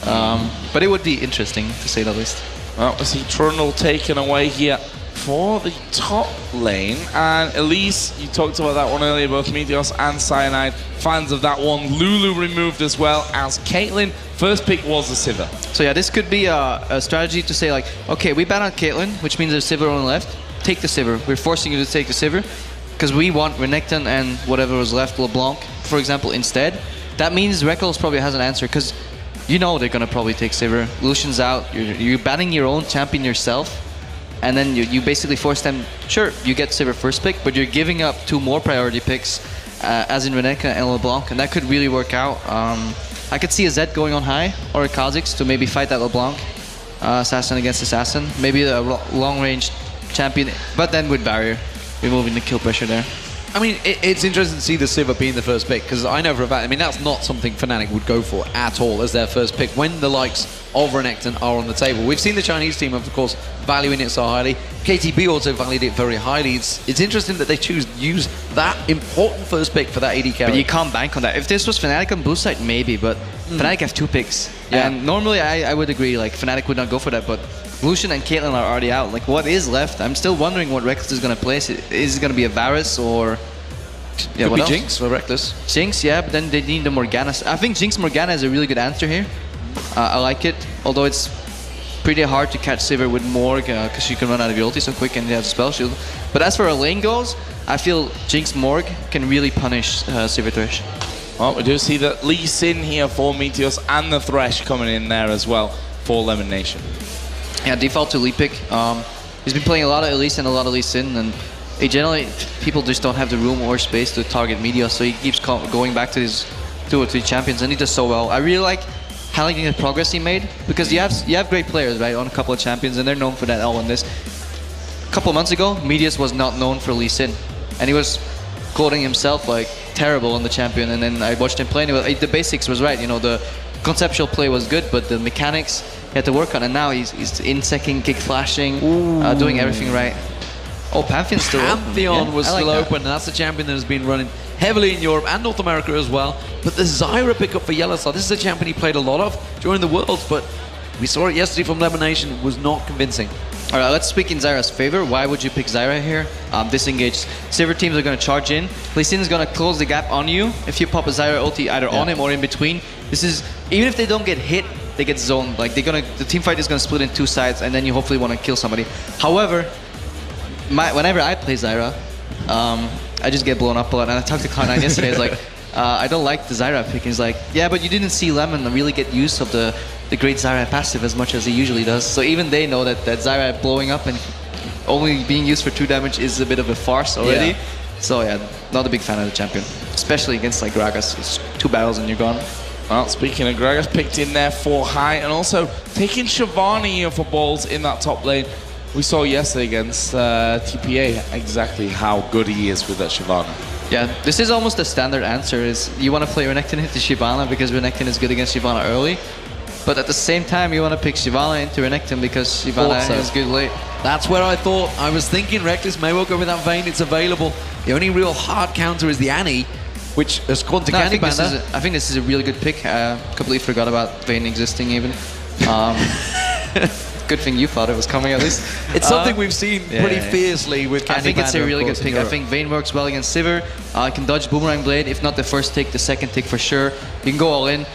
But it would be interesting, to say the least. Well, we see Trundle taken away here for the top lane. And Elise, you talked about that one earlier, both Meteos and Cyanide, fans of that one. Lulu removed as well as Caitlyn. First pick was the Sivir. So yeah, this could be a strategy to say like, okay, we ban on Caitlyn, which means there's Sivir on the left. Take the Sivir. We're forcing you to take the Sivir because we want Renekton and whatever was left, LeBlanc, for example, instead. That means Rekkles probably has an answer because you know they're gonna probably take Sivir. Lucian's out. You're banning your own champion yourself, and then you basically force them. Sure, you get Sivir first pick, but you're giving up 2 more priority picks, as in Renekton and LeBlanc, and that could really work out. I could see a Zed going on high or a Kha'Zix to maybe fight that LeBlanc assassin against assassin. Maybe a long-range champion, but then with barrier, removing the kill pressure there. I mean, it's interesting to see the Sivir being the first pick, because I know for a fact, I mean, that's not something Fnatic would go for at all as their first pick when the likes of Renekton are on the table. We've seen the Chinese team, of course, valuing it so highly. KTB also valued it very highly. It's interesting that they use that important first pick for that AD carry. But you can't bank on that. If this was Fnatic on blue side, maybe, but Fnatic have 2 picks. Yeah. And normally I would agree, like, Fnatic would not go for that, but Lucian and Caitlyn are already out. Like, what is left? I'm still wondering what Rekkles is going to place. Is it going to be a Varus or... Yeah, what else? Jinx or Reckless? Jinx, yeah, but then they need the Morgana. I think Jinx Morgana is a really good answer here. I like it, although it's pretty hard to catch Sivir with Morg because you can run out of your ulti so quick and you have a spell shield. But as for a lane goes, I feel Jinx Morg can really punish Sivir Thresh. Well, we do see that Lee Sin here for Meteos and the Thresh coming in there as well for Lemon Nation. Yeah, default to Lee pick. He's been playing a lot of Elise and a lot of Lee Sin, and generally people just don't have the room or space to target Meteos, so he keeps going back to his 2 or 3 champions, and he does so well. I really like highlighting the progress he made, because you have great players, right, on a couple of champions, and they're known for that L and this. A couple months ago, Meteos was not known for Lee Sin, and he was quoting himself like terrible on the champion, and then I watched him play, and the basics was right, you know, the conceptual play was good, but the mechanics he had to work on, and now he's in second, kick flashing, doing everything right. Oh, Pantheon's still open. Pantheon was still open, and that's a champion that has been running heavily in Europe and North America as well. But the Zyra pickup for Yellowstar, this is a champion he played a lot of during the Worlds, but we saw it yesterday from Lemon Nation, was not convincing. All right, let's speak in Zyra's favor. Why would you pick Zyra here? Disengaged. Sivir teams are going to charge in. Lee Sin is going to close the gap on you if you pop a Zyra ulti either on him or in between. This is, even if they don't get hit, they get zoned. Like, the team fight is going to split in 2 sides, and then you hopefully want to kill somebody. However, whenever I play Zyra, I just get blown up a lot. And I talked to Cloud9 yesterday. It's like, I don't like the Zyra pick. He's like, yeah, but you didn't see Lemon really get use of the great Zyra passive as much as he usually does. So even they know that Zyra blowing up and only being used for 2 damage is a bit of a farce already. Yeah. So yeah, not a big fan of the champion, especially against like Gragas. It's 2 battles and you're gone. Well, speaking of Gragas, picked in there for high, and also taking Shivani here for balls in that top lane. We saw yesterday against TPA exactly how good he is with that Shyvana. Yeah, this is almost the standard answer, is you want to play Renekton into Shyvana because Renekton is good against Shyvana early, but at the same time you want to pick Shyvana into Renekton because Shyvana is good late. That's where I thought. I was thinking Reckless may well go with that Vayne, it's available. The only real hard counter is the Annie, which has gone to Candy Panda. I think this is a really good pick. Completely forgot about Vayne existing even. Good thing you thought it was coming at least. It's something we've seen pretty fiercely with Candy Panda. I think it's a really good pick. I think Vayne works well against Sivir. Can dodge Boomerang Blade. If not the first tick, the second tick for sure. You can go all in.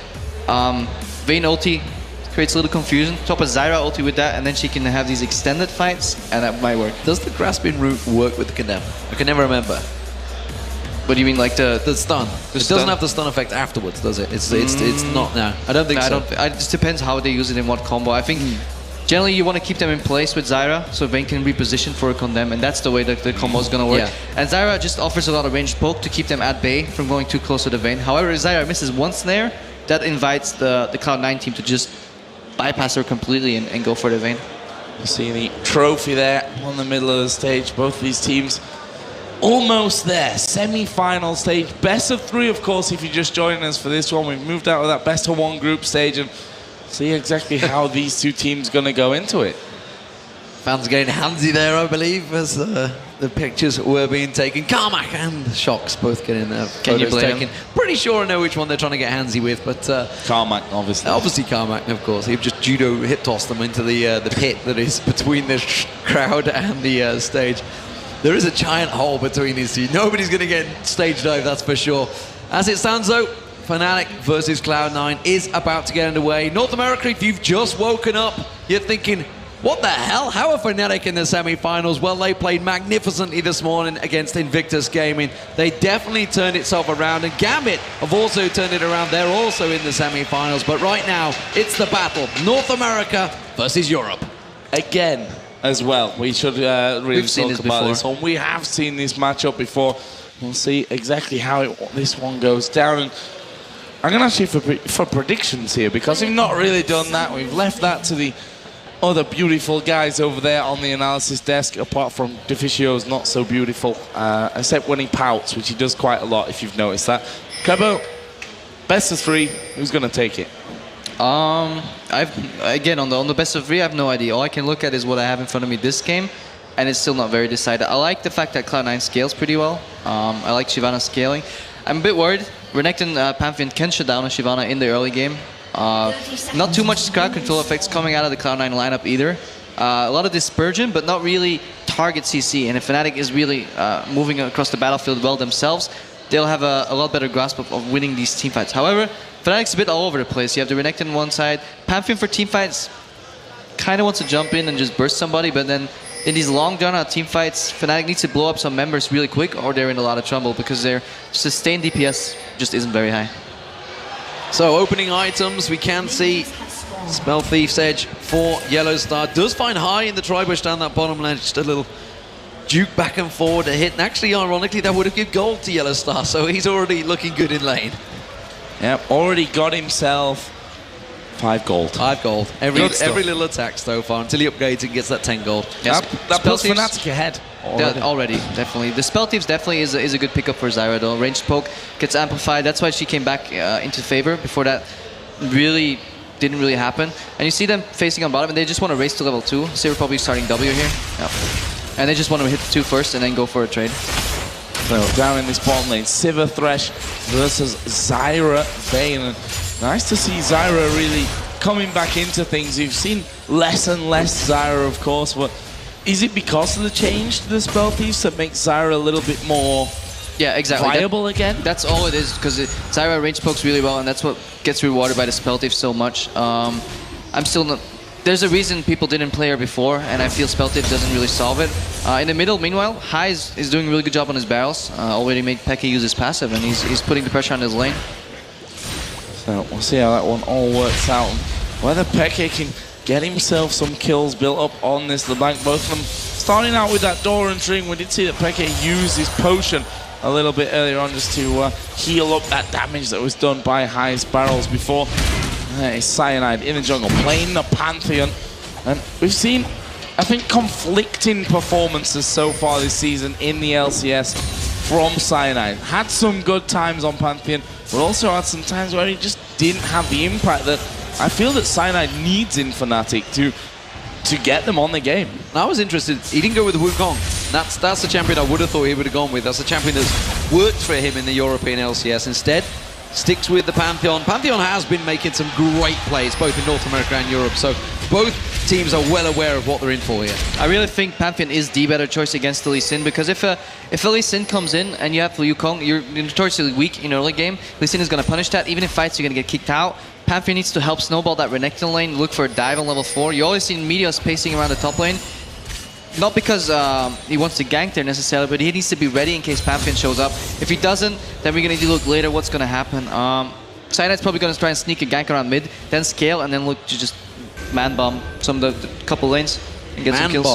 Vayne ulti creates a little confusion. Top a Zyra ulti with that, and then she can have these extended fights, and that might work. Does the grasping route work with the Condemn? I can never remember. What do you mean, like the stun? It doesn't have the stun effect afterwards, does it? It's not now. I don't think so. It just depends how they use it in what combo. I think generally you want to keep them in place with Zyra so Vayne can reposition for a Condemn, and that's the way that the combo is going to work. Yeah. And Zyra just offers a lot of ranged poke to keep them at bay from going too close to the Vayne. However, if Zyra misses one snare, that invites the Cloud9 team to just bypass her completely and go for the Vayne. You see the trophy there on the middle of the stage. Both of these teams almost there. Semi-final stage. Best of 3, of course, if you're just joining us for this one. We've moved out of that best of 1 group stage and see exactly how these 2 teams going to go into it. Fans getting handsy there, I believe, as the pictures were being taken. Carmack and Shocks both getting their photos taken. Pretty sure I know which one they're trying to get handsy with, but Carmack, obviously. Obviously Carmack, of course. He just judo hip tossed them into the pit that is between the crowd and the stage. There is a giant hole between these two. Nobody's going to get stage dive, that's for sure. As it stands, though, Fnatic versus Cloud9 is about to get underway. North America, if you've just woken up, you're thinking, what the hell? How are Fnatic in the semi-finals? Well, they played magnificently this morning against Invictus Gaming. They definitely turned itself around, and Gambit have also turned it around. They're also in the semi-finals, but right now, it's the battle. North America versus Europe. Again, as well. We should really seen talk about this one. We have seen this matchup before. We'll see exactly how this one goes down. And I'm going to ask you for predictions here, because we've not really done that. We've left that to the other beautiful guys over there on the analysis desk, apart from Deficio's not so beautiful, except when he pouts, which he does quite a lot, if you've noticed that. Kebo, best of 3, who's going to take it? Again, on the best of 3, I have no idea. All I can look at is what I have in front of me this game, and it's still not very decided. I like the fact that Cloud9 scales pretty well. I like Shyvana scaling. I'm a bit worried. Renekton Pantheon can shut down a Shyvana in the early game. Not too much crowd control effects coming out of the Cloud9 lineup either. A lot of dispersion, but not really target CC. And if Fnatic is really moving across the battlefield well themselves, they'll have a lot better grasp of winning these teamfights. However, Fnatic's a bit all over the place. You have the Renekton on one side. Pantheon for teamfights kind of wants to jump in and just burst somebody, but then in these long drawn-out teamfights, Fnatic needs to blow up some members really quick, or they're in a lot of trouble because their sustained DPS just isn't very high. So opening items, we can see Spell Thief's Edge for Yellow Star. Does find high in the tri-bush down that bottom lane. Just a little juke back and forward to hit. And actually, ironically, that would have given gold to Yellow Star. So he's already looking good in lane. Yep, already got himself 5 gold. 5 gold. Every little attack so far until he upgrades and gets that 10 gold. Yes. That puts Fnatic ahead. Already, definitely. The Spell Thieves definitely is a good pickup for Zyra, though. Ranged poke gets amplified. That's why she came back into favor. Before that, didn't really happen. And you see them facing on bottom, and they just want to race to level 2. Sivir probably starting W here. Yep. And they just want to hit the 2 first and then go for a trade. So down in this bottom lane, Sivir Thresh versus Zyra Vayne. And nice to see Zyra really coming back into things. You've seen less and less Zyra, of course, but is it because of the change to the Spell Thieves that makes Zyra a little bit more viable again? That's all it is, because Zyra range pokes really well, and that's what gets rewarded by the Spell Thieves so much. I'm still not... There's a reason people didn't play her before, and I feel Spell Thief doesn't really solve it. In the middle, meanwhile, Hai is doing a really good job on his barrels. Already made Peke use his passive, and he's putting the pressure on his lane. So we'll see how that one all works out. Whether Peke can get himself some kills built up on this LeBlanc. Both of them starting out with that Doran String. We did see that Peke used his potion a little bit earlier on just to heal up that damage that was done by Hai's barrels before. It's Cyanide in the jungle, playing the Pantheon. And we've seen, I think, conflicting performances so far this season in the LCS from Cyanide. Had some good times on Pantheon, but also had some times where he just didn't have the impact that I feel that Cyanide needs in Fnatic to get them on the game. I was interested, he didn't go with the Wukong. That's the champion I would have thought he would have gone with. That's the champion that's worked for him in the European LCS. Instead, sticks with the Pantheon. Pantheon has been making some great plays, both in North America and Europe, so both teams are well aware of what they're in for here. I really think Pantheon is the better choice against the Lee Sin, because if a Lee Sin comes in and you have Liu Kang, you're notoriously weak in early game. Lee Sin is going to punish that. Even in fights, you're going to get kicked out. Pantheon needs to help snowball that Renekton lane, look for a dive on level 4. You always see Meteos pacing around the top lane. Not because he wants to gank there necessarily, but he needs to be ready in case Pantheon shows up. If he doesn't, then we're going to look later what's going to happen. Cyanide's probably going to try and sneak a gank around mid, then scale, and then look to just man-bomb some of the couple lanes and get some kills.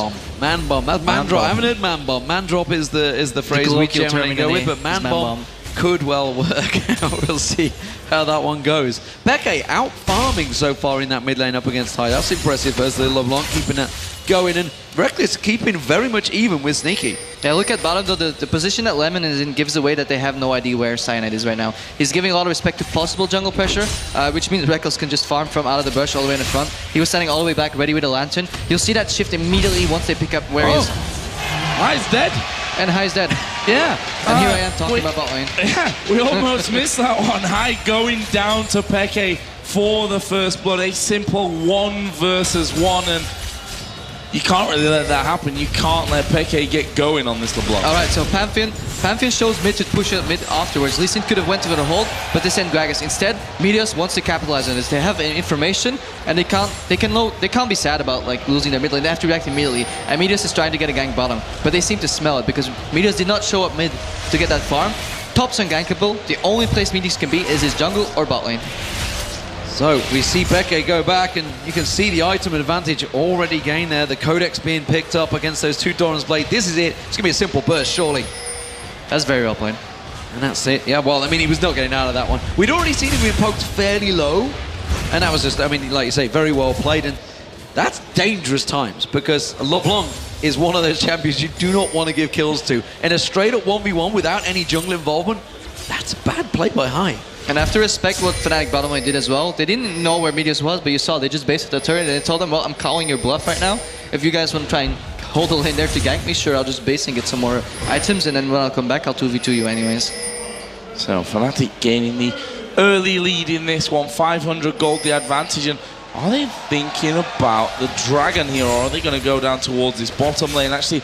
Man-bomb. That's man-drop. I haven't heard man-bomb. Man-drop is the phrase we generally go with, but man-bomb could well work out. We'll see how that one goes. Peke out farming so far in that mid lane up against High. That's impressive versus LeBlanc, keeping that going, and Reckless keeping very much even with Sneaky. Yeah, look at bottom though, the position that Lemon is in gives away that they have no idea where Cyanide is right now. He's giving a lot of respect to possible jungle pressure, which means Reckless can just farm from out of the bush all the way in the front. He was standing all the way back ready with a lantern. You'll see that shift immediately once they pick up where he is. High's dead. And High's dead. Yeah. And here I am talking about bot lane. Yeah, we almost missed that one. High going down to Peke for the first blood. A simple 1 versus 1, and you can't really let that happen. You can't let Peke get going on this LeBlanc. Alright, so Pantheon shows mid to push up mid afterwards. Lee Sin could have went for the hold, but they sent Gragas. Instead, Meteos wants to capitalize on this. They have information, and they can't be sad about like losing their mid lane. They have to react immediately. And Meteos is trying to get a gank bottom, but they seem to smell it because Meteos did not show up mid to get that farm. Top's ungankable. The only place Meteos can be is his jungle or bot lane. So we see Peke go back, and you can see the item advantage already gained there. The Codex being picked up against those two Doran's Blade. This is it. It's going to be a simple burst, surely. That's very well played. And that's it. Yeah, well, I mean, he was not getting out of that one. We'd already seen him being poked fairly low, and that was just, I mean, like you say, very well played. And that's dangerous times, because LeBlanc is one of those champions you do not want to give kills to. In a straight-up 1v1 without any jungle involvement, that's a bad play by High. And I have to respect what Fnatic bottom lane did as well. They didn't know where Meteos was, but you saw they just based the turret and they told them, well, I'm calling your bluff right now. If you guys want to try and hold the lane there to gank me, sure, I'll just base and get some more items, and then when I'll come back, I'll 2v2 you anyways. So Fnatic gaining the early lead in this one, 500 gold the advantage. And are they thinking about the dragon here, or are they going to go down towards this bottom lane? Actually,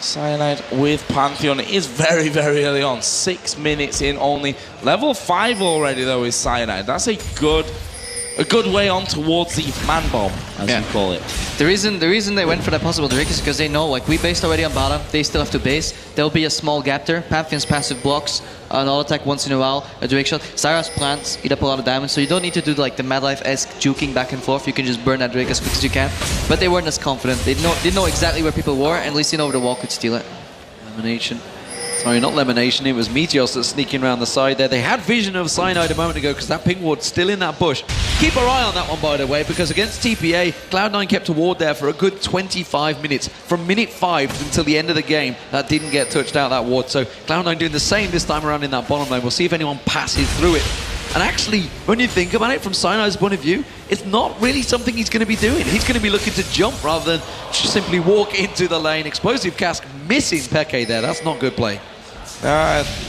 Cyanide with Pantheon. It is very, very early on. 6 minutes in only. Level 5 already, though, is Cyanide. That's a good way on towards the man bomb, as you call it. The reason they went for that possible Drake is because they know, like, we based already on bottom. They still have to base. There'll be a small gap there. Pantheon's passive blocks an all attack once in a while, a Drake shot. Zyra's plants eat up a lot of damage, so you don't need to do like the Mad Life-esque juking back and forth. You can just burn that Drake as quick as you can. But they weren't as confident. They didn't know exactly where people were, and Lee Sin over the wall could steal it. Elimination. Sorry, not Lemonation, it was Meteos that's sneaking around the side there. They had vision of Cyanide a moment ago because that ping ward's still in that bush. Keep our eye on that one, by the way, because against TPA, Cloud9 kept a ward there for a good 25 minutes. From minute 5 until the end of the game, that didn't get touched out, that ward. So Cloud9 doing the same this time around in that bottom lane. We'll see if anyone passes through it. And actually, when you think about it from Cyanide's point of view, it's not really something he's going to be doing. He's going to be looking to jump rather than just simply walk into the lane. Explosive Cask missing Peke there. That's not good play.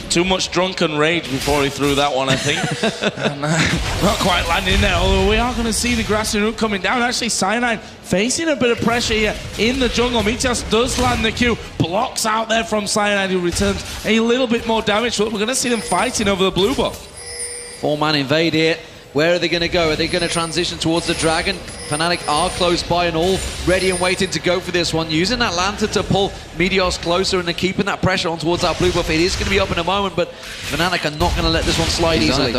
Too much drunken rage before he threw that one, I think. And, not quite landing there, although we are going to see the grassy root coming down. Actually, Cyanide facing a bit of pressure here in the jungle. Meteos does land the Q, blocks out there from Cyanide, who returns a little bit more damage. But we're going to see them fighting over the blue buff. 4-man invade here. Where are they going to go? Are they going to transition towards the dragon? Fnatic are close by and all ready and waiting to go for this one. Using that lantern to pull Meteos closer and they're keeping that pressure on towards that blue buff. It is going to be up in a moment, but Fnatic are not going to let this one slide easily.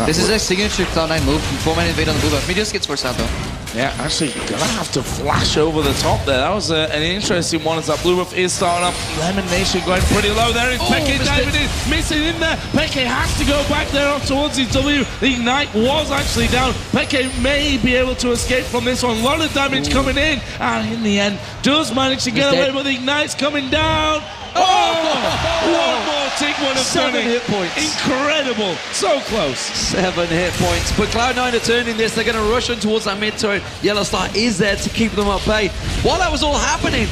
This is a signature Cloud9 move. 4-man invade on the blue buff. Meteos gets forced out though. Yeah, actually, gonna have to flash over the top there. That was an interesting one as that blue buff is starting up. Lemon Nation going pretty low there. Peke diving in, missing in there. Peke has to go back there up towards his W. The Ignite was actually down. Peke may be able to escape from this one. A lot of damage coming in. And in the end, does manage to get away, but the Ignite's coming down. One more tick would have done it. 7 hit points. Incredible. So close. 7 hit points. But Cloud9 are turning this. They're going to rush on towards that mid turret. Yellow Star is there to keep them at bay. While that was all happening,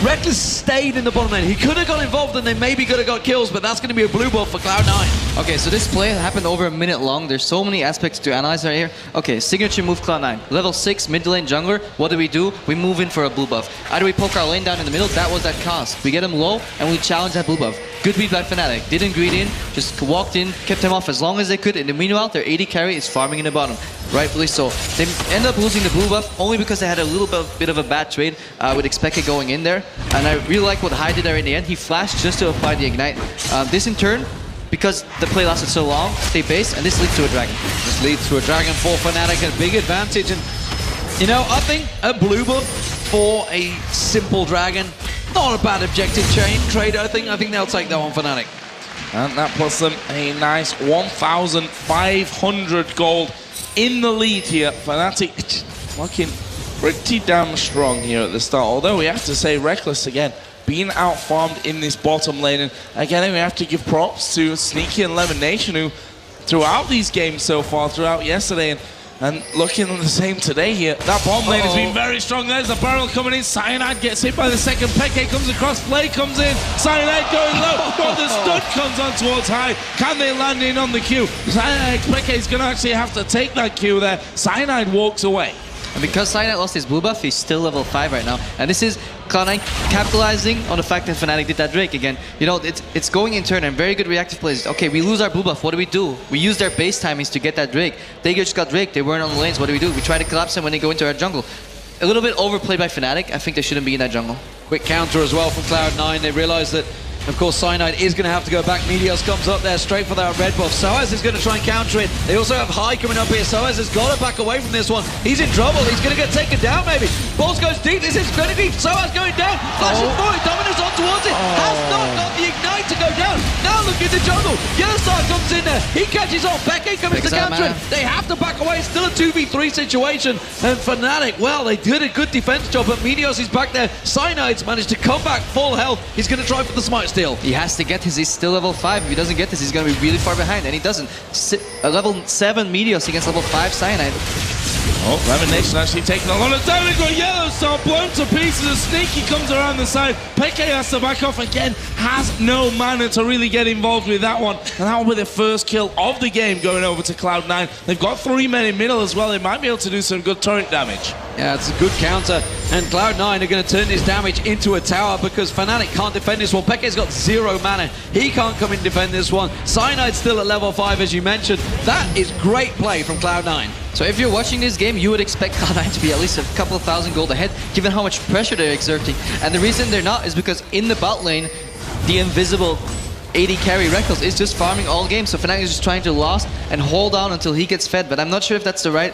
Reckless stayed in the bottom lane. He could have got involved and they maybe could have got kills, but that's going to be a blue buff for Cloud9. Okay, so this play happened over a minute long. There's so many aspects to analyze right here. Okay, signature move Cloud9. Level 6 mid lane jungler. What do? We move in for a blue buff. Either we poke our lane down in the middle, that was that cost. We get him low and we challenge that blue buff. Good beat by Fnatic. Didn't greed in, just walked in, kept him off as long as they could. In the meanwhile, their AD carry is farming in the bottom. Rightfully so. They end up losing the blue buff only because they had a little bit of a bad trade with Expected going in there. And I really like what High did there in the end. He flashed just to apply the Ignite. This in turn, because the play lasted so long, they base, and this leads to a dragon. This leads to a dragon for Fnatic, a big advantage. And, you know, I think a blue buff for a simple dragon, not a bad objective trade, I think. I think they'll take that one, Fnatic. And that puts them a nice 1,500 gold in the lead here. Fnatic looking pretty damn strong here at the start. Although we have to say, Reckless again, being out-farmed in this bottom lane. And again, we have to give props to Sneaky and Lemon Nation, who throughout these games so far, throughout yesterday, and looking the same today here. That bomb lane has been very strong. There's a barrel coming in. Cyanide gets hit by the second. Peke comes across. Play comes in. Cyanide going low. But the stun comes on towards high. Can they land in on the Q? Cyanide, Peke is going to actually have to take that Q there. Cyanide walks away. And because Cyanide lost his blue buff, he's still level 5 right now. And this is Cloud9 capitalizing on the fact that Fnatic did that Drake again. You know, it's going in turn and very good reactive plays. Okay, we lose our blue buff. What do? We use their base timings to get that Drake. They just got Drake. They weren't on the lanes. What do? We try to collapse them when they go into our jungle. A little bit overplayed by Fnatic. I think they shouldn't be in that jungle. Quick counter as well from Cloud9. They realize that, of course, Cyanide is going to have to go back. Meteos comes up there straight for that red buff. Soaz is going to try and counter it. They also have High coming up here. Soaz has got to back away from this one. He's in trouble. He's going to get taken down, maybe. Balls goes deep. This is very deep. Soaz going down. Flashes for it. Dominus on towards it. Has not got the ignite to go down. Now look in the jungle. Yellowstar comes in there. He catches off. Becky comes to counter it. They have to back away. It's still a 2v3 situation. And Fnatic, well, they did a good defense job, but Meteos is back there. Cyanide's managed to come back full health. He's going to try for the smite steal. He has to get his. He's still level 5. If he doesn't get this, he's going to be really far behind, and he doesn't. A level 7 Meteos against level 5 Cyanide. Oh, Lemon Nation actually taking a lot of damage. Got Yellowstar blown to pieces. And Sneaky comes around the side. Peke has to back off again. Has no mana to really get involved with that one. And that will be the first kill of the game going over to Cloud9. They've got 3 men in middle as well. They might be able to do some good turret damage. Yeah, it's a good counter. And Cloud9 are going to turn this damage into a tower because Fnatic can't defend this one. Peke's got 0 mana. He can't come in and defend this one. Cyanide's still at level 5, as you mentioned. That is great play from Cloud9. So if you're watching this game, you would expect Cloud9 to be at least a couple of thousand gold ahead, given how much pressure they're exerting. And the reason they're not is because in the bot lane, the invisible AD carry Reckless is just farming all game. So Fnatic is just trying to last and hold on until he gets fed. But I'm not sure if that's the right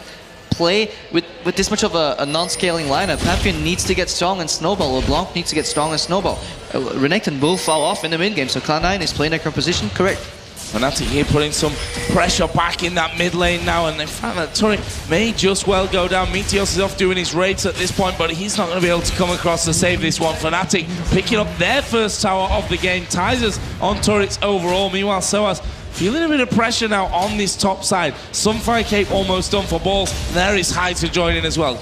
play with this much of a non-scaling lineup. Pantheon needs to get strong and snowball. LeBlanc needs to get strong and snowball. Renekton will fall off in the mid game. So Cloud9 is playing their current position correct. Fnatic here putting some pressure back in that mid lane now, and they find that turret may just well go down. Meteos is off doing his raids at this point, but he's not going to be able to come across to save this one. Fnatic picking up their first tower of the game, ties us on turrets overall. Meanwhile, Soaz feeling a bit of pressure now on this top side. Sunfire Cape almost done for balls. There is High to join in as well.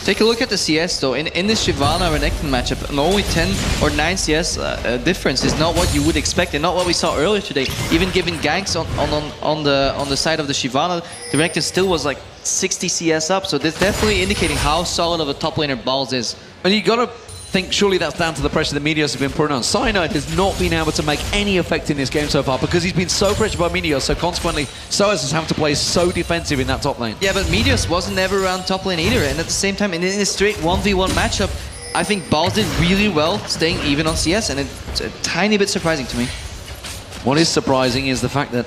Take a look at the CS though. In this Shyvana-Renekton matchup, an only 10 or 9 CS difference is not what you would expect, and not what we saw earlier today. Even given ganks on the side of the Shyvana, the Renekton still was like 60 CS up. So that's definitely indicating how solid of a top laner Balls is. And you got to think surely that's down to the pressure that Meteos have been putting on. Cyanide has not been able to make any effect in this game so far because he's been so pressured by Meteos, so consequently Soaz has having to play so defensive in that top lane. Yeah, but Meteos wasn't ever around top lane either, and at the same time, in a straight 1v1 matchup, I think Balls did really well staying even on CS, and it's a tiny bit surprising to me. What is surprising is the fact that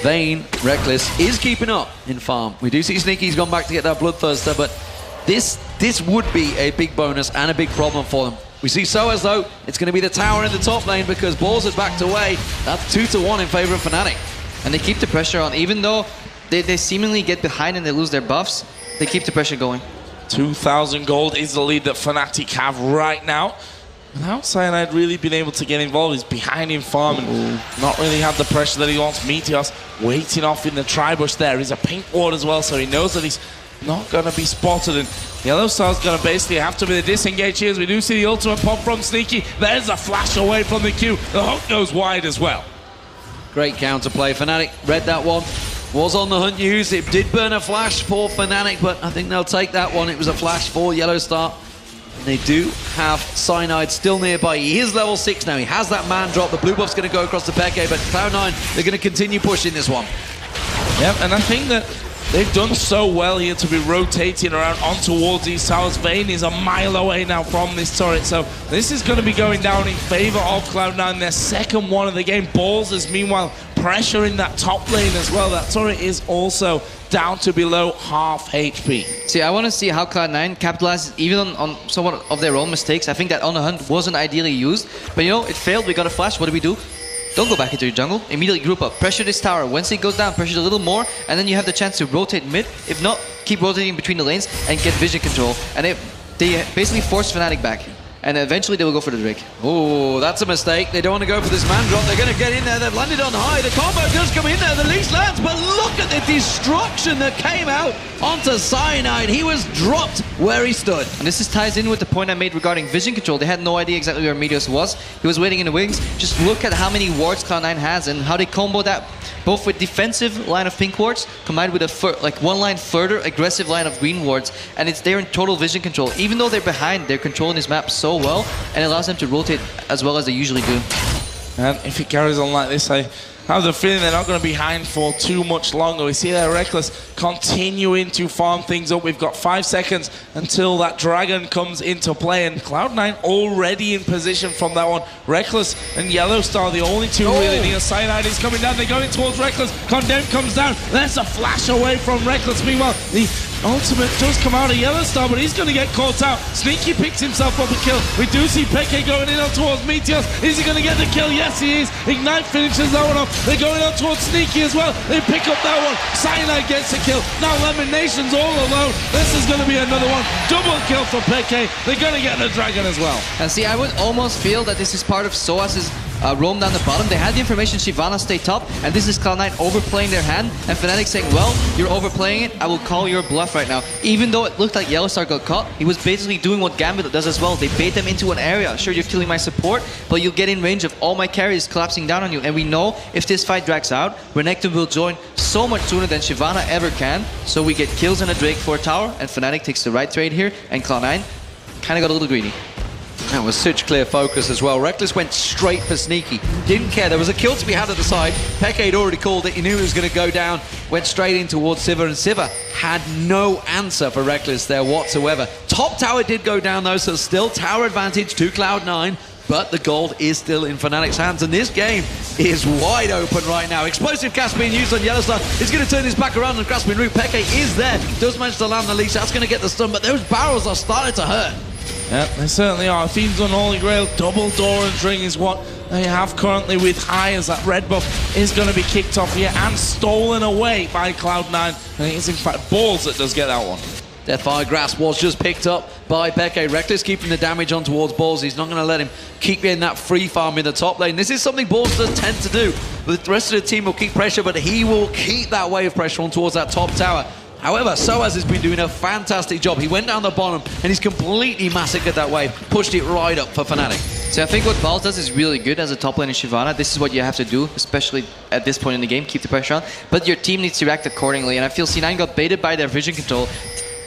Vayne, Reckless, is keeping up in farm. We do see Sneaky's gone back to get that Bloodthirster, but this would be a big bonus and a big problem for them. We see Soaz though, it's going to be the tower in the top lane because Balls has backed away. That's 2-1 in favor of Fnatic. And they keep the pressure on, even though they seemingly get behind and they lose their buffs, they keep the pressure going. 2,000 gold is the lead that Fnatic have right now. Without Cyanide really being able to get involved, he's behind in farm and not really have the pressure that he wants. Meteos waiting off in the tri-bush there. He's a pink ward as well, so he knows that he's not going to be spotted, and Yellowstar's going to basically have to be the disengage here as we do see the ultimate pop from Sneaky. There's a flash away from the Q. The hook goes wide as well. Great counterplay. Fnatic read that one. Was on the hunt, used it. Did burn a flash for Fnatic, but I think they'll take that one. It was a flash for Yellowstar. And they do have Cyanide still nearby. He is level 6 now. He has that man drop. The blue buff's going to go across the Peke, but Cloud9, they're going to continue pushing this one. Yep, and I think that they've done so well here to be rotating around on towards these towers. Vayne is a mile away now from this turret, so this is going to be going down in favor of Cloud9. Their second one of the game. Balls is meanwhile pressure in that top lane as well. That turret is also down to below half HP. See, I want to see how Cloud9 capitalizes even on somewhat of their own mistakes. I think that on the hunt wasn't ideally used, but you know, it failed. We got a flash. What do? don't go back into your jungle. Immediately group up. Pressure this tower. Once it goes down, pressure a little more, and then you have the chance to rotate mid. If not, keep rotating between the lanes and get vision control. And they basically force Fnatic back. And eventually they will go for the Drake. Oh, that's a mistake. They don't want to go for this man drop. They're going to get in there. They've landed on high. The combo does come in there. The leash lands, but look at the destruction that came out onto Cyanide. He was dropped where he stood. And this ties in with the point I made regarding vision control. They had no idea exactly where Meteos was. He was waiting in the wings. Just look at how many wards Cloud9 has and how they combo that both with defensive line of pink wards combined with a one line further aggressive line of green wards, and it's there in total vision control. Even though they're behind, they're controlling this map so well, and it allows them to rotate as well as they usually do. And if it carries on like this, I have the feeling they're not going to be behind for too much longer. We see that Reckless continuing to farm things up. We've got 5 seconds until that Dragon comes into play, and Cloud9 already in position from that one. Reckless and Yellowstar, the only two really near. Cyanide is coming down. They're going towards Reckless. Condemn comes down. That's a flash away from Reckless. Meanwhile, the ultimate does come out of Yellowstar, but he's going to get caught out. Sneaky picks himself up a kill. We do see Peke going in on towards Meteos. Is he going to get the kill? Yes, he is. Ignite finishes that one off. They're going on towards Sneaky as well. They pick up that one. Cyanide gets the kill. Now Lemon Nation's all alone. This is going to be another one. Double kill for Peke. They're going to get the Dragon as well. And see, I would almost feel that this is part of Soas's roam down the bottom. They had the information Shyvana stay top, and this is Cloud9 overplaying their hand, and Fnatic saying, well, you're overplaying it, I will call your bluff right now. Even though it looked like Yellowstar got caught, he was basically doing what Gambit does as well. They bait them into an area. Sure, you're killing my support, but you'll get in range of all my carries collapsing down on you. And we know if this fight drags out, Renekton will join so much sooner than Shyvana ever can. So we get kills and a Drake for a tower, and Fnatic takes the right trade here, and Cloud9 kind of got a little greedy. That was such clear focus as well. Reckless went straight for Sneaky. Didn't care. There was a kill to be had at the side. Peke had already called it. He knew it was going to go down. Went straight in towards Sivir, and Sivir had no answer for Reckless there whatsoever. Top tower did go down though, so still tower advantage to Cloud9. But the gold is still in Fnatic's hands, and this game is wide open right now. Explosive cast being used on Yellowstar. He's going to turn his back around and grasping root. Peke is there. Does manage to land the leash. That's going to get the stun, but those barrels are starting to hurt. Yep, they certainly are. Fiend's Unholy Grail, double Doran's Ring is what they have currently with high, as that red buff is going to be kicked off here and stolen away by Cloud9. I think it's in fact Balls that does get that one. Deathfire Grasp was just picked up by Peke. Reckless keeping the damage on towards Balls. He's not going to let him keep in that free farm in the top lane. This is something Balls does tend to do. The rest of the team will keep pressure, but he will keep that wave pressure on towards that top tower. However, Soaz has been doing a fantastic job. He went down the bottom and he's completely massacred that wave, pushed it right up for Fnatic. So I think what Balls does is really good as a top lane in Shyvana. This is what you have to do, especially at this point in the game, keep the pressure on. But your team needs to react accordingly, and I feel C9 got baited by their vision control.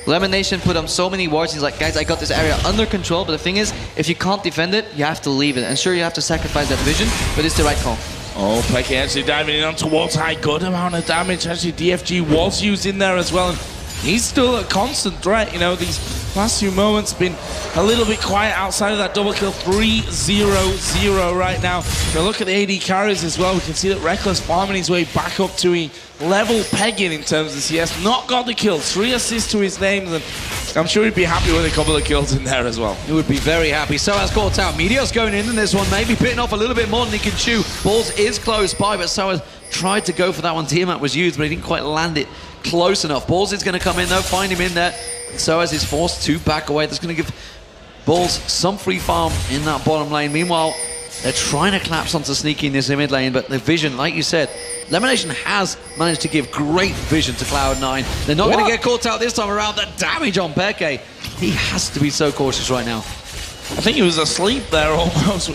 Lemon Nation put on so many wards. He's like, guys, I got this area under control, but the thing is, if you can't defend it, you have to leave it. And sure, you have to sacrifice that vision, but it's the right call. Oh, Peke actually diving in on towards high. Good amount of damage. Actually, DFG was used in there as well. And he's still a constant threat. You know, these last few moments been a little bit quiet outside of that double kill. 3-0-0 right now. If you look at the AD carries as well, we can see that Reckless farming his way back up to a level pegging in terms of CS. Not got the kill. 3 assists to his name, and I'm sure he'd be happy with a couple of kills in there as well. He would be very happy. Soaz caught out. Meteos going in this one, maybe pitting off a little bit more than he can chew. Balls is close by, but Soaz tried to go for that one. Tiamat was used, but he didn't quite land it close enough. Balls is going to come in though, find him in there. Soaz is forced to back away. That's going to give Balls some free farm in that bottom lane. Meanwhile, they're trying to collapse onto Sneaky in this mid lane, but the vision, like you said, Lemonation has managed to give great vision to Cloud9. They're not going to get caught out this time around. The damage on Peke. He has to be so cautious right now. I think he was asleep there almost.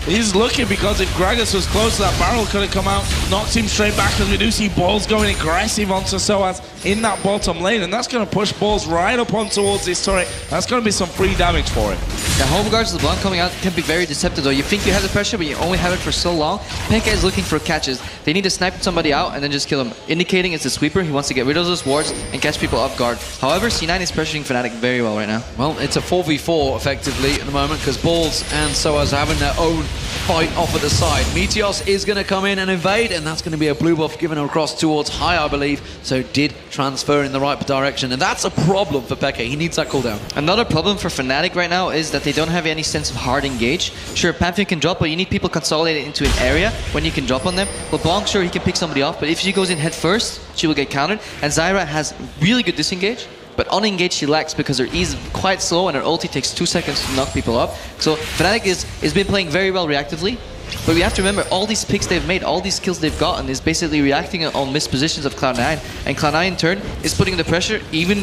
He's lucky because if Gragas was close, that barrel could have come out, knocked him straight back, as we do see Balls going aggressive onto Soaz in that bottom lane, and that's going to push Balls right up on towards this turret. That's going to be some free damage for him. The home guards of the Blanc coming out can be very deceptive though. You think you have the pressure, but you only have it for so long. Peke is looking for catches. They need to snipe somebody out and then just kill him, indicating it's a sweeper. He wants to get rid of those wards and catch people off guard. However, C9 is pressuring Fnatic very well right now. Well, it's a 4v4 effectively at the moment, because Balls and Soaz are having their own fight off at the side. Meteos is going to come in and invade, and that's going to be a blue buff given across towards high, I believe. So did transfer in the right direction, and that's a problem for Peke. He needs that cooldown. Another problem for Fnatic right now is that they don't have any sense of hard engage. Sure, Pantheon can drop, but you need people consolidated into an area when you can drop on them. LeBlanc, sure, he can pick somebody off, but if she goes in head first, she will get countered. And Zyra has really good disengage, but on engage she lacks because her E is quite slow and her ulti takes 2 seconds to knock people up. So Fnatic is been playing very well reactively. But we have to remember, all these picks they've made, all these kills they've gotten is basically reacting on missed positions of Cloud9. And Cloud9 in turn is putting the pressure even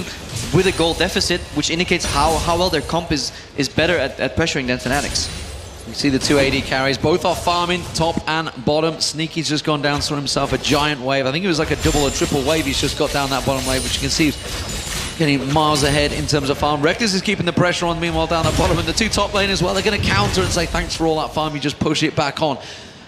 with a goal deficit, which indicates how well their comp is better at pressuring than Fnatic's. You see the two AD carries, both are farming, top and bottom. Sneaky's just gone down for himself a giant wave. I think it was like a double or triple wave he's just got down that bottom wave, which you can see getting miles ahead in terms of farm. Reckless is keeping the pressure on, meanwhile down the bottom, and the two top lane as well, they're going to counter and say thanks for all that farm, you just push it back on.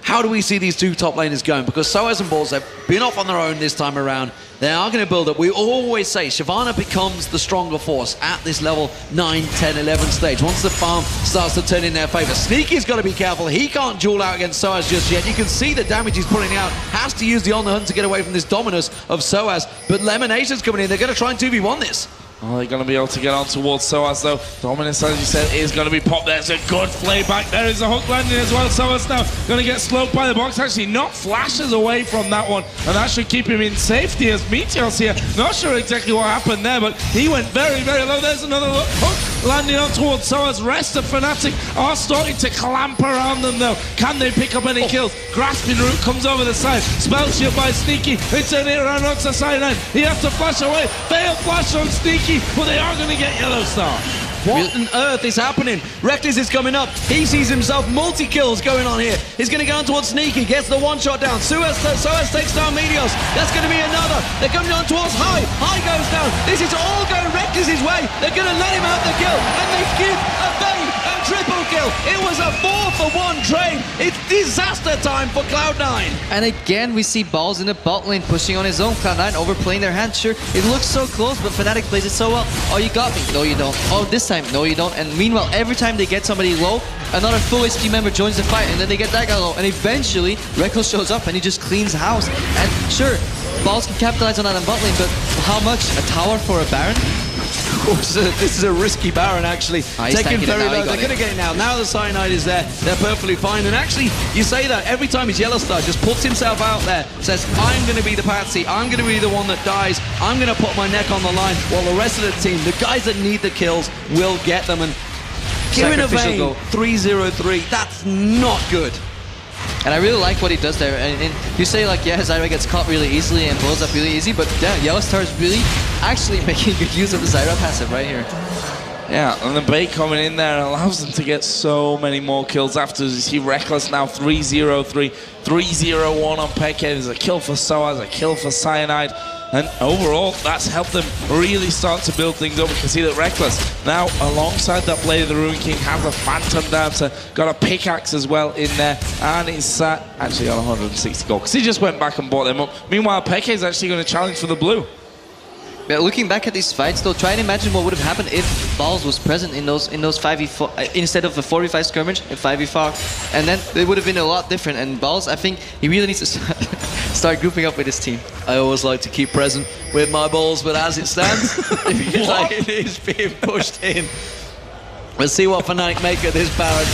How do we see these two top laners going? Because Soaz and Balls, they've been off on their own this time around. They are going to build up. We always say Shyvana becomes the stronger force at this level 9, 10, 11 stage. Once the farm starts to turn in their favor. Sneaky's got to be careful. He can't duel out against Soaz just yet. You can see the damage he's putting out. Has to use the On the Hunt to get away from this dominus of Soaz. But Lemonation's coming in. They're going to try and 2v1 this. Oh, they're going to be able to get on towards Soaz though. Dominus, as you said, is going to be popped. There's a good play back. There is a hook landing as well. Soaz now going to get slowed by the box. Actually, not flashes away from that one. And that should keep him in safety as Meteos here. Not sure exactly what happened there, but he went very, very low. There's another hook landing on towards Soaz. Rest of Fnatic are starting to clamp around them though. Can they pick up any kills? Grasping Root comes over the side. Spell shield by Sneaky. They turn it around onto Cyanide. He has to flash away. Fail flash on Sneaky. But they are going to get Yellow Star. What on earth is happening? Reckless is coming up. He sees himself multi-kills going on here. He's going to go on towards Sneaky. Gets the one-shot down. Soaz takes down Meteos. That's going to be another. They're coming on towards High. High goes down. This is all going Reckless's way. They're going to let him out the kill. And they give a bait and triple kill. It was a 4-for-1 trade. It's disaster time for Cloud9. And again, we see Balls in the bot lane pushing on his own. Cloud9 overplaying their hand. Sure, it looks so close, but Fnatic plays it so well. Oh, you got me. No, you don't. Oh, this time, no, you don't. And meanwhile, every time they get somebody low, another full HP member joins the fight, and then they get that guy low. And eventually, Reckless shows up and he just cleans house. And sure, Balls can capitalize on that in bot lane, but how much? A tower for a Baron? This is a risky Baron, actually. Taking very low. They're going to get it now. Now the Cyanide is there. They're perfectly fine. And actually, you say that every time he's Yellow Star, just puts himself out there, says, I'm going to be the patsy. I'm going to be the one that dies. I'm going to put my neck on the line, while the rest of the team, the guys that need the kills, will get them. And giving a Vayne 3-0-3, that's not good. And I really like what he does there. And you say like, yeah, Zyra gets caught really easily and blows up really easy, but yeah, Yellow Star is really actually making good use of the Zyra passive right here. Yeah, and the bait coming in there allows them to get so many more kills after. You see Reckless now 3-0-3, 3-0-1 on Peke. There's a kill for Soaz, a kill for Cyanide. And overall, that's helped them really start to build things up. We can see that Reckless now, alongside that Blade of the Ruin King, has a Phantom Dancer, got a pickaxe as well in there, and he's actually on 160 gold, because he just went back and bought them up. Meanwhile, Peke is actually going to challenge for the blue. Yeah, looking back at these fights, though, try and imagine what would have happened if Balls was present in those 5v4 instead of a 4v5 skirmish at 5v4, and then it would have been a lot different. And Balls, I think he really needs to start grouping up with his team. I always like to keep present with my balls, but as it stands, it is being pushed in. Let's see what Fnatic make of this Baron.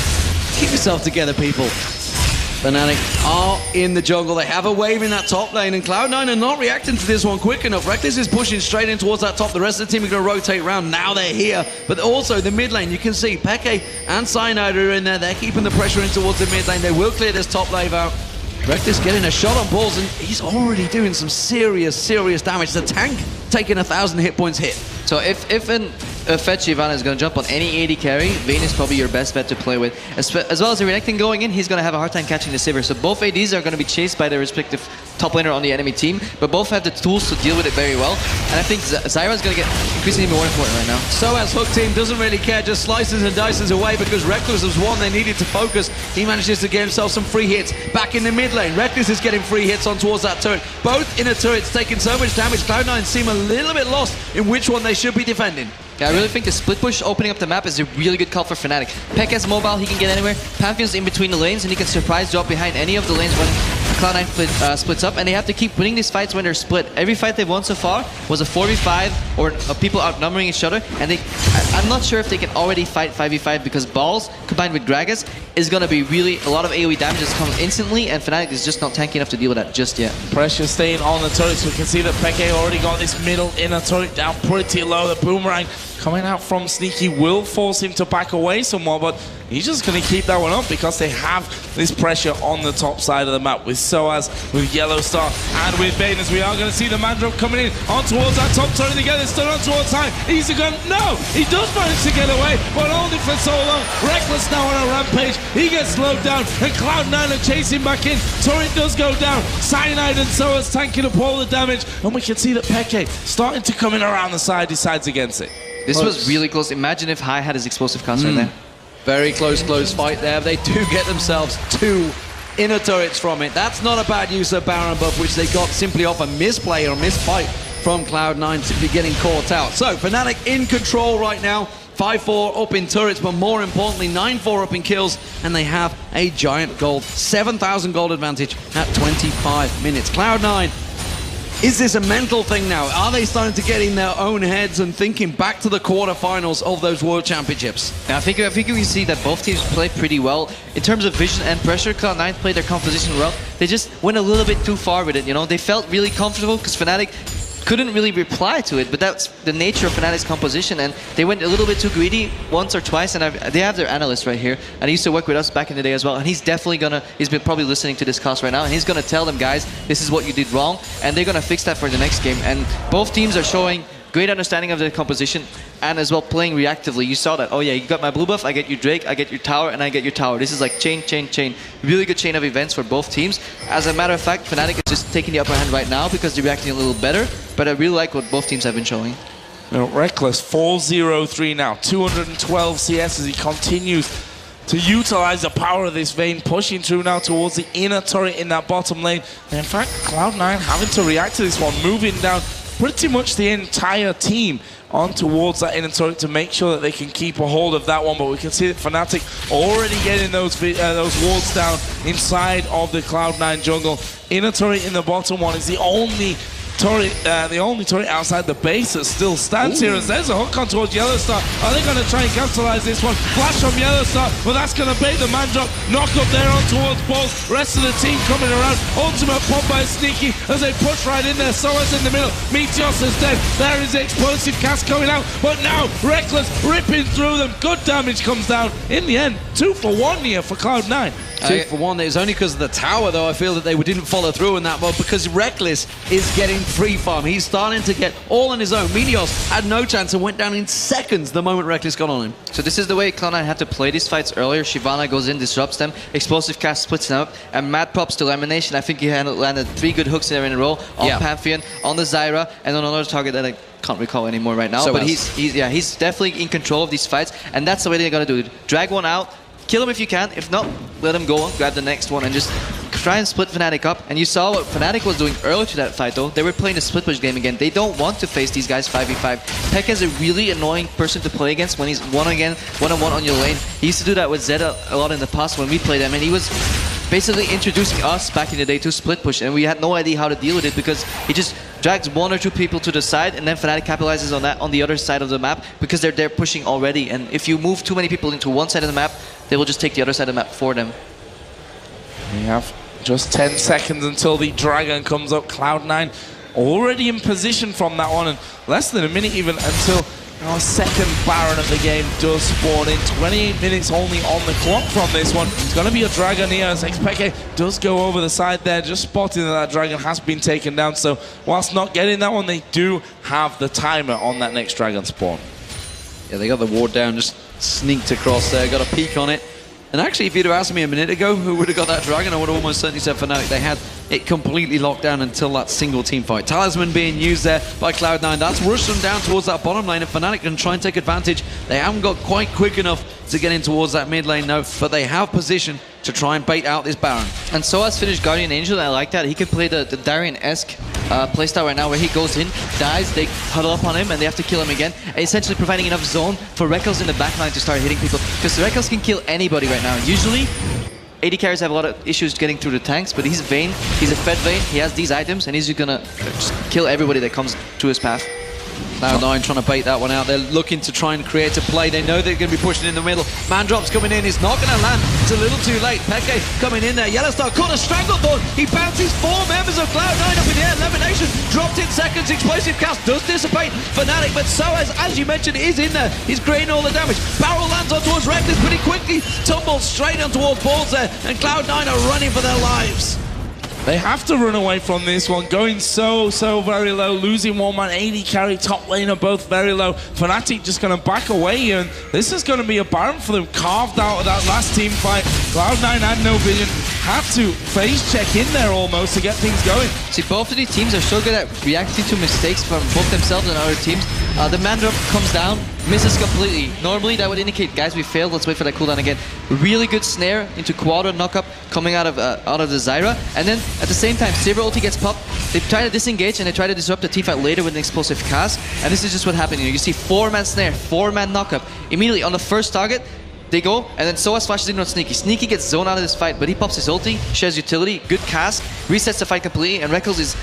Keep yourself together, people. Fnatic are in the jungle. They have a wave in that top lane, and Cloud9 are not reacting to this one quick enough. Reckless is pushing straight in towards that top. The rest of the team are going to rotate around. Now they're here. But also the mid lane, you can see Peke and Cyanide are in there. They're keeping the pressure in towards the mid lane. They will clear this top wave out. Reckless getting a shot on Balls, and he's already doing some serious damage. The tank taking 1,000 hit points hit. So if a fetch Shyvana is going to jump on any AD carry, Vayne is probably your best bet to play with. As well as the Renekton going in, he's going to have a hard time catching the Sivir. So both ADs are going to be chased by their respective top laner on the enemy team, but both have the tools to deal with it very well. And I think Zyra is going to get increasingly more important right now. Soaz Hook team doesn't really care, just slices and dices away, because Reckless was one they needed to focus. He manages to get himself some free hits back in the mid lane. Reckless is getting free hits on towards that turret. Both inner turrets taking so much damage. Cloud9 seem a little bit lost in which one they should be defending. Yeah, I really think the split push opening up the map is a really good call for Fnatic. Pekka's mobile, he can get anywhere. Pantheon's in between the lanes, and he can surprise drop behind any of the lanes when Cloud9 splits up, and they have to keep winning these fights when they're split. Every fight they've won so far was a 4v5 or people outnumbering each other, and I'm not sure if they can already fight 5v5 because Balls combined with Gragas is going to be really a lot of AoE damage that's coming instantly, and Fnatic is just not tanky enough to deal with that just yet. Pressure staying on the turrets. We can see that Peke already got this middle inner turret down pretty low. The boomerang coming out from Sneaky will force him to back away somewhat, but he's just going to keep that one up because they have this pressure on the top side of the map with Soaz, with Yellow Star, and with Bane. As we are going to see the man drop coming in on towards that top turret again. It's still on towards time. He's a gun. No! He does manage to get away, but only for so long. Reckless now on a rampage. He gets slowed down, and Cloud9 are chasing back in. Turret does go down. Cyanide and Soaz tanking up all the damage, and we can see that Peke starting to come in around the side, decides against it. This was really close. Imagine if Hai had his explosive cast right there. Very close fight there. They do get themselves 2 inner turrets from it. That's not a bad use of Baron buff, which they got simply off a misplay or a misfight from Cloud9, simply getting caught out. So Fnatic in control right now. 5-4 up in turrets, but more importantly, 9-4 up in kills, and they have a giant gold, 7,000 gold advantage at 25 minutes. Cloud9, is this a mental thing now? Are they starting to get in their own heads and thinking back to the quarterfinals of those World Championships? Now, I think we see that both teams play pretty well. In terms of vision and pressure, Cloud9 played their composition well. They just went a little bit too far with it, you know? They felt really comfortable because Fnatic couldn't really reply to it, but that's the nature of Fnatic's composition, and they went a little bit too greedy once or twice, and they have their analyst right here, and he used to work with us back in the day as well, and he's definitely he's been probably listening to this cast right now, and he's gonna tell them, guys, this is what you did wrong, and they're gonna fix that for the next game. And both teams are showing great understanding of their composition and as well playing reactively. You saw that, oh yeah, you got my blue buff, I get your Drake, I get your tower, and I get your tower. This is like chain. Really good chain of events for both teams. As a matter of fact, Fnatic is just taking the upper hand right now because they're reacting a little better, but I really like what both teams have been showing. Reckless 4-0-3 now, 212 CS as he continues to utilize the power of this Vayne, pushing through now towards the inner turret in that bottom lane. And in fact, Cloud9 having to react to this one, moving down pretty much the entire team on towards that inner turret to make sure that they can keep a hold of that one. But we can see that Fnatic already getting those wards down inside of the Cloud9 jungle. Inner turret in the bottom one is the only turret outside the base that still stands here, as there's a hook on towards Yellow Star. Are they going to try and capitalize this one? Flash from Yellow Star, but that's going to bait the man drop. Knock up there on towards Balls. Rest of the team coming around. Ultimate pop by Sneaky as they push right in there. Soaz in the middle. Meteos is dead. There is the explosive cast coming out, but now Reckless ripping through them. Good damage comes down. In the end, 2 for 1 here for Cloud9. 2 for 1. It was only because of the tower, though, I feel that they didn't follow through in that one, because Reckless is getting free farm. He's starting to get all on his own. Meteos had no chance and went down in seconds the moment Reckless got on him. So this is the way Cloud9 had to play these fights earlier. Shyvana goes in, disrupts them, explosive cast splits them up, and mad props to Elimination. I think he landed 3 good hooks there in a row on Pantheon, on the Zyra, and on another target that I can't recall anymore right now. So but he's definitely in control of these fights, and that's the way they're gonna do it. Drag one out, kill him if you can. If not, let him go, grab the next one, and just try and split Fnatic up. And you saw what Fnatic was doing earlier to that fight, though. They were playing the split push game again. They don't want to face these guys 5v5. Pekka is a really annoying person to play against when he's one-on-one on your lane. He used to do that with Zeta a lot in the past when we played him, and he was basically introducing us back in the day to split push, and we had no idea how to deal with it because he just drags 1 or 2 people to the side, and then Fnatic capitalizes on that on the other side of the map because they're there pushing already. And if you move too many people into one side of the map, they will just take the other side of the map for them. We have just 10 seconds until the Dragon comes up. Cloud9 already in position from that one, and less than a minute even until our second Baron of the game does spawn in. 28 minutes only on the clock from this one. It's going to be a Dragon here as Xpeke does go over the side there, just spotting that Dragon has been taken down. So whilst not getting that one, they do have the timer on that next Dragon spawn. Yeah, they got the ward down, just sneaked across there, got a peek on it. And actually, if you'd have asked me a minute ago who would have got that Dragon, I would have almost certainly said Fnatic. They had it completely locked down until that single team fight. Talisman being used there by Cloud9. That's rushed them down towards that bottom lane, and Fnatic can try and take advantage. They haven't got quite quick enough to get in towards that mid lane, no, but they have position to try and bait out this Baron. And Soaz finished Guardian Angel, and I like that. He can play the Darien-esque playstyle right now where he goes in, dies, they huddle up on him, and they have to kill him again. And essentially providing enough zone for Rekkles in the backline to start hitting people. Because Rekkles can kill anybody right now. Usually, AD carries have a lot of issues getting through the tanks, but he's Vayne, he's a fed Vayne, he has these items, and he's gonna just kill everybody that comes to his path. Cloud9 trying to bait that one out. They're looking to try and create a play. They know they're going to be pushing in the middle. Mandrop's coming in. It's not going to land. It's a little too late. Peke coming in there. Yellowstar caught a stranglehold. He bounces 4 members of Cloud9 up in the air. Levitation dropped in seconds. Explosive cast does dissipate Fnatic, but Soaz, as you mentioned, is in there. He's creating all the damage. Barrel lands on towards Reckless, but he quickly tumbles straight on towards balls there, and Cloud9 are running for their lives. They have to run away from this one, going so very low, losing one man, AD carry, top laner, both very low. Fnatic just going to back away, and this is going to be a Baron for them, carved out of that last team fight. Cloud9 had no vision, had to phase check in there almost to get things going. See, both of these teams are so good at reacting to mistakes from both themselves and other teams. The Mandrop comes down, misses completely. Normally that would indicate, guys, we failed, let's wait for that cooldown again. Really good snare into Quadra knockup coming out of the Zyra, and then at the same time, Saber ulti gets popped. They try to disengage and they try to disrupt the teamfight later with an explosive cast, and this is just what happened. You see 4-man snare, 4-man knockup. Immediately on the first target, they go, and then Soaz flashes in on Sneaky. Sneaky gets zoned out of this fight, but he pops his ulti, shares utility, good cast, resets the fight completely, and Rekkles is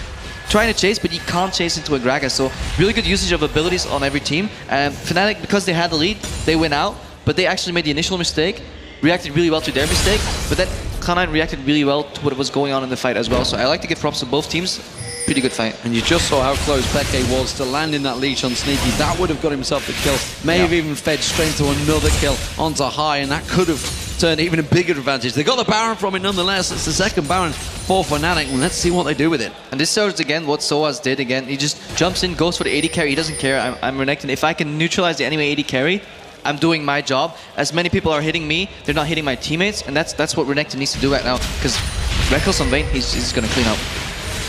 trying to chase, but he can't chase into a Gragas. So really good usage of abilities on every team. And Fnatic, because they had the lead, they went out, but they actually made the initial mistake, reacted really well to their mistake, but then Cloud9 reacted really well to what was going on in the fight as well. So I like to give props to both teams. Pretty good fight. And you just saw how close Peke was to landing that leash on Sneaky. That would have got himself the kill. May have even fed straight to another kill onto High, and that could have turned even a bigger advantage. They got the Baron from it nonetheless. It's the second Baron for Fnatic, and let's see what they do with it. And this shows again what Soaz did again. He just jumps in, goes for the AD carry. He doesn't care. I'm Renekton. If I can neutralize the enemy AD carry, I'm doing my job. As many people are hitting me, they're not hitting my teammates, and that's what Renekton needs to do right now. Because Rekkles on Vayne, he's going to clean up.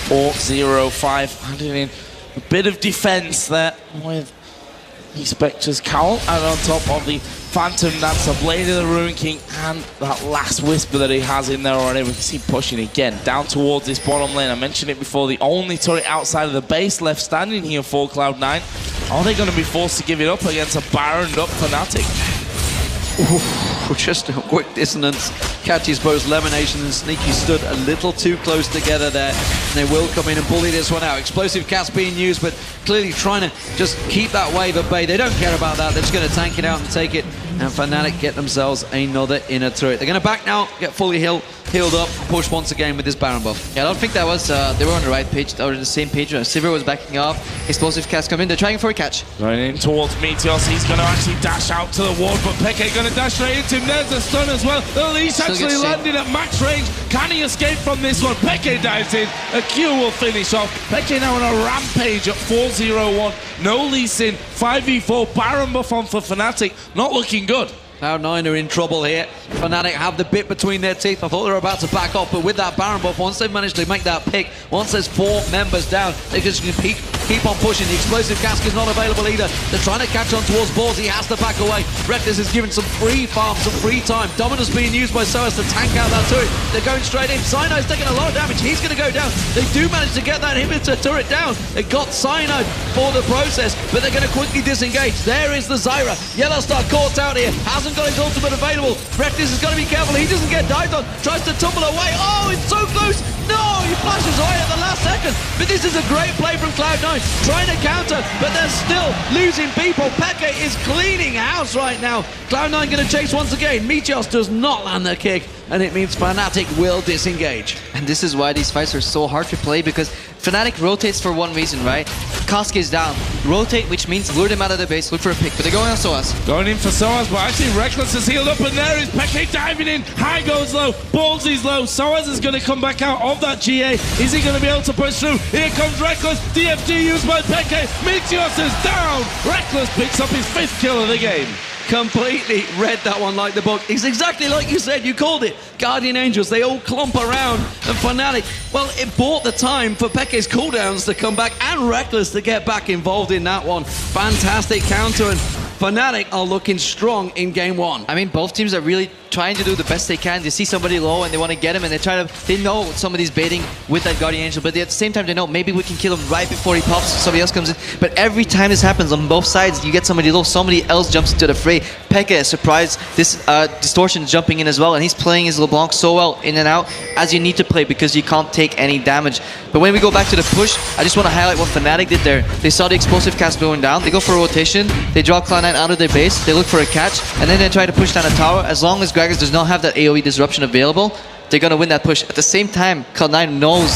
4-0-5, handing in a bit of defense there with the Spectre's Cowl, and on top of the Phantom Dancer, Blade of the Ruin King, and that last Whisper that he has in there already. We can see pushing again down towards this bottom lane. I mentioned it before, the only turret outside of the base left standing here for Cloud9. Are they going to be forced to give it up against a Baroned up Fnatic? Ooh, just a quick dissonance catches both Lemonation and Sneaky stood a little too close together there, and they will come in and bully this one out. Explosive cast being used, but clearly trying to just keep that wave at bay. They don't care about that. They're just going to tank it out and take it, and Fnatic get themselves another inner turret. They're going to back now, get fully healed up, push once again with this Baron buff. Yeah, I don't think that was, they were on the right page, or the same page. Sivir was backing off, explosive cast come in, they're trying for a catch. Going in towards Meteos, he's going to actually dash out to the ward, but Peke going to dash straight into him. There's a stun as well. The leash actually landed at max range. Can he escape from this one? Peke dives in, a Q will finish off. Peke now on a rampage at 4-0-1. No Lee Sin, 5v4, Baron buff on for Fnatic, not looking good. Cloud9 are in trouble here. Fnatic have the bit between their teeth. I thought they were about to back off, but with that Baron buff, once they've managed to make that pick, once there's 4 members down, they just keep on pushing. The explosive cask is not available either. They're trying to catch on towards balls. He has to back away. Reckless is given some free farm, some free time. Dominus being used by Soaz to tank out that turret. They're going straight in. Cyanide's taking a lot of damage. He's going to go down. They do manage to get that inhibitor turret down. They got Cyanide for the process, but they're going to quickly disengage. There is the Zyra. Yellowstar caught out here. Hasn't got his ultimate available. Reckless has got to be careful. He doesn't get dived on. Tries to tumble away. Oh, it's so close. No, he flashes away at the last second. But this is a great play from Cloud9. Trying to counter, but they're still losing people. Peke is cleaning house right now. Cloud9 going to chase once again. Meteos does not land the kick, and it means Fnatic will disengage. And this is why these fights are so hard to play, because Fnatic rotates for one reason, right? Cask is down. Rotate, which means lure them out of the base, look for a pick, but they're going on Soaz. Going in for Soaz, but actually Reckless is healed up, and there is Peke diving in. High goes low, Ballsy's low. Soaz is going to come back out of that GA. Is he going to be able to push through? Here comes Reckless. DFG used by Peke. Meteos is down. Reckless picks up his 5th kill of the game. Completely read that one like the book. It's exactly like you said, you called it. Guardian Angels, they all clump around, and Fnatic, well, it bought the time for Peke's cooldowns to come back and Reckless to get back involved in that one. Fantastic counter, and Fnatic are looking strong in game one. I mean, both teams are really trying to do the best they can. They see somebody low and they want to get him, and they know somebody's baiting with that Guardian Angel, but at the same time they know maybe we can kill him right before he pops, somebody else comes in. But every time this happens on both sides, you get somebody low, somebody else jumps into the fray. Pekka is surprised. This Distortion is jumping in as well, and he's playing his LeBlanc so well in and out as you need to play because you can't take any damage. But when we go back to the push, I just want to highlight what Fnatic did there. They saw the explosive cast going down, they go for a rotation, they draw Cloud9 out of their base, they look for a catch, and then they try to push down a tower. As long as Gragas does not have that AoE disruption available, they're going to win that push. At the same time, Cloud9 knows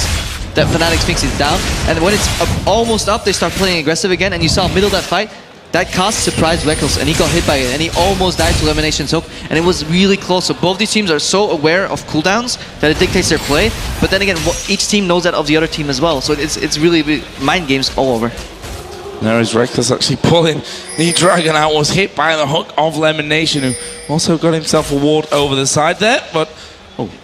that Fnatic thinks he's down, and when it's almost up, they start playing aggressive again, and you saw middle of that fight, that cast surprised Reckless, and he got hit by it, and he almost died to Elimination Soak, and it was really close. So both these teams are so aware of cooldowns that it dictates their play, but then again, each team knows that of the other team as well, so it's really mind games all over. There is Reckless actually pulling the Dragon out, was hit by the hook of Lemonation, who also got himself a ward over the side there, but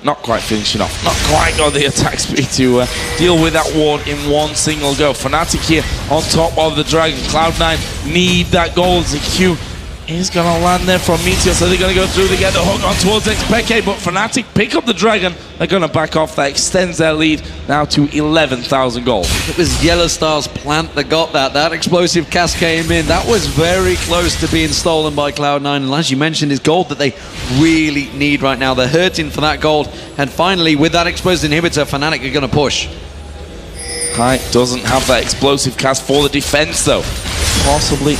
not quite finishing off. Not quite got the attack speed to deal with that ward in one single go. Fnatic here on top of the Dragon. Cloud9 need that gold. ZQ is going to land there from Meteor, so they're going to go through to get the hook on towards XPK, but Fnatic pick up the Dragon. They're going to back off. That extends their lead now to 11,000 gold. It was Yellowstar's plant that got that. That explosive cast came in. That was very close to being stolen by Cloud9. And as you mentioned, is gold that they really need right now. They're hurting for that gold. And finally, with that explosive inhibitor, Fnatic are going to push. Kite doesn't have that explosive cast for the defense, though. Possibly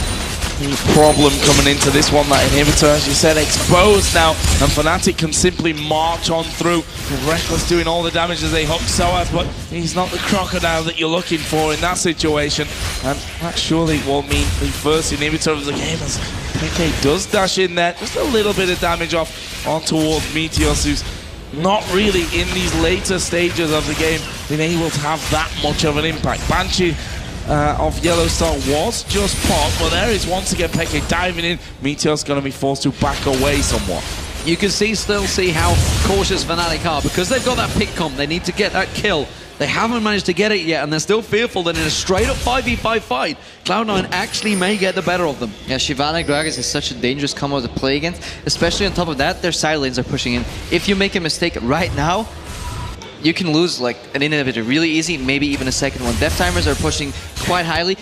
the problem coming into this one, that inhibitor, as you said, exposed now, and Fnatic can simply march on through with Reckless doing all the damage as they hook Soaz, but he's not the crocodile that you're looking for in that situation, and that surely will mean the first inhibitor of the game as PK does dash in there, just a little bit of damage off on towards Meteos, who's not really in these later stages of the game been able to have that much of an impact. Banshee of Yellowstar was just popped, but there is once again Peke diving in. Meteor's going to be forced to back away somewhat. You can still see how cautious Fnatic are because they've got that pick comp. They need to get that kill. They haven't managed to get it yet, and they're still fearful that in a straight-up 5v5 fight, Cloud9 actually may get the better of them. Yeah, Shyvana Gragas is such a dangerous combo to play against, especially on top of that, their side lanes are pushing in. If you make a mistake right now, you can lose like an inhibitor really easy, maybe even a second one. Death timers are pushing quite highly.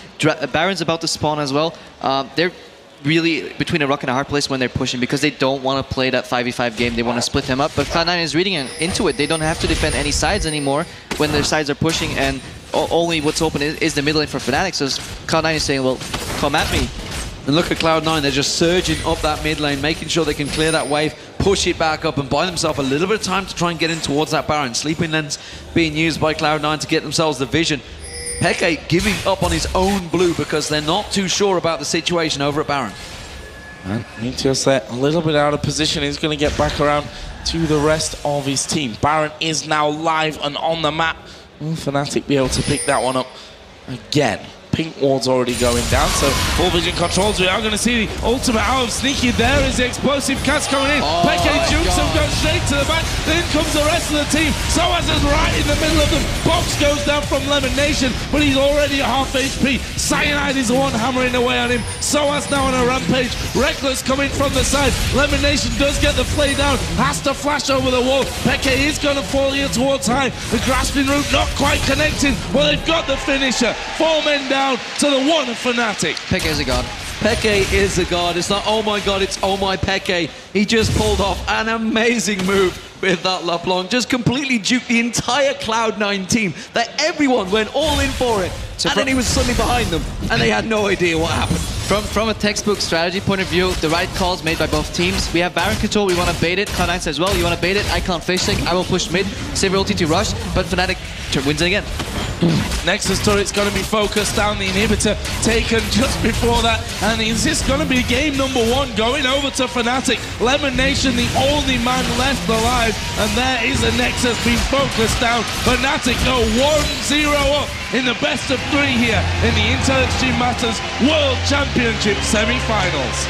Baron's about to spawn as well. They're really between a rock and a hard place when they're pushing because they don't want to play that 5v5 game. They want to split them up, but Cloud9 is reading into it. They don't have to defend any sides anymore when their sides are pushing, and only what's open is the middle lane for Fnatic. So Cloud9 is saying, well, come at me. And look at Cloud9, they're just surging up that mid lane, making sure they can clear that wave, push it back up and buy themselves a little bit of time to try and get in towards that Baron. Sleeping lens being used by Cloud9 to get themselves the vision. Peke giving up on his own blue because they're not too sure about the situation over at Baron. And Meteor's there a little bit out of position. He's going to get back around to the rest of his team. Baron is now live and on the map. Will Fnatic be able to pick that one up again? Pink ward's already going down, so full vision controls. We are going to see the ultimate out of Sneaky. There is the explosive cast coming in. Peke jukes him, goes straight to the back. Then comes the rest of the team. Soaz is right in the middle of them. Box goes down from Lemonation, but he's already at half HP. Cyanide is the one hammering away on him. Soaz now on a rampage. Reckless coming from the side. Lemonation does get the play down. Has to flash over the wall. Peke is going to fall here towards high. The grasping root not quite connected. Well, they've got the finisher. 4 men down to the one of Fnatic. Peke is a god. Peke is a god. It's not, oh my god, it's oh my Peke. He just pulled off an amazing move with that LeBlanc. Just completely duped the entire Cloud9 team. That everyone went all in for it. So and then he was suddenly behind them, and they had no idea what happened. From a textbook strategy point of view, the right calls made by both teams. We have Baron control, we want to bait it. Cloud9 says, well, you want to bait it? I can't fish tank, I will push mid. Save your ulti to rush, but Fnatic wins it again. Nexus turret's going to be focused down, the inhibitor taken just before that, and is this going to be game number 1 going over to Fnatic? Lemonation, the only man left alive, and there is a Nexus being focused down. Fnatic go 1-0 up in the best of 3 here in the Intel Extreme Masters World Championship semi-finals.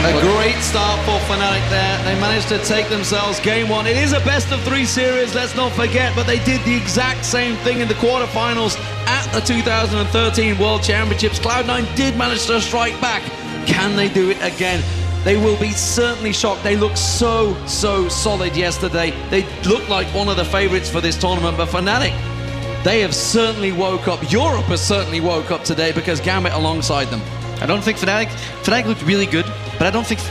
A great start for Fnatic there. They managed to take themselves game 1. It is a best of 3 series, let's not forget, but they did the exact same thing in the quarterfinals at the 2013 World Championships. Cloud9 did manage to strike back, Can they do it again? They will be certainly shocked. They looked so solid yesterday. They looked like one of the favorites for this tournament, but Fnatic, they have certainly woke up. Europe has certainly woke up today because Gambit alongside them. I don't think Fnatic looked really good, but I don't think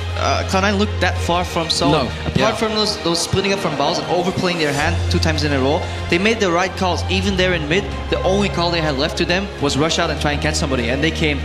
Cloud9 looked that far from solo. No. Apart from those splitting up from balls and overplaying their hand 2 times in a row, they made the right calls. Even there in mid, the only call they had left to them was rush out and try and catch somebody, and they came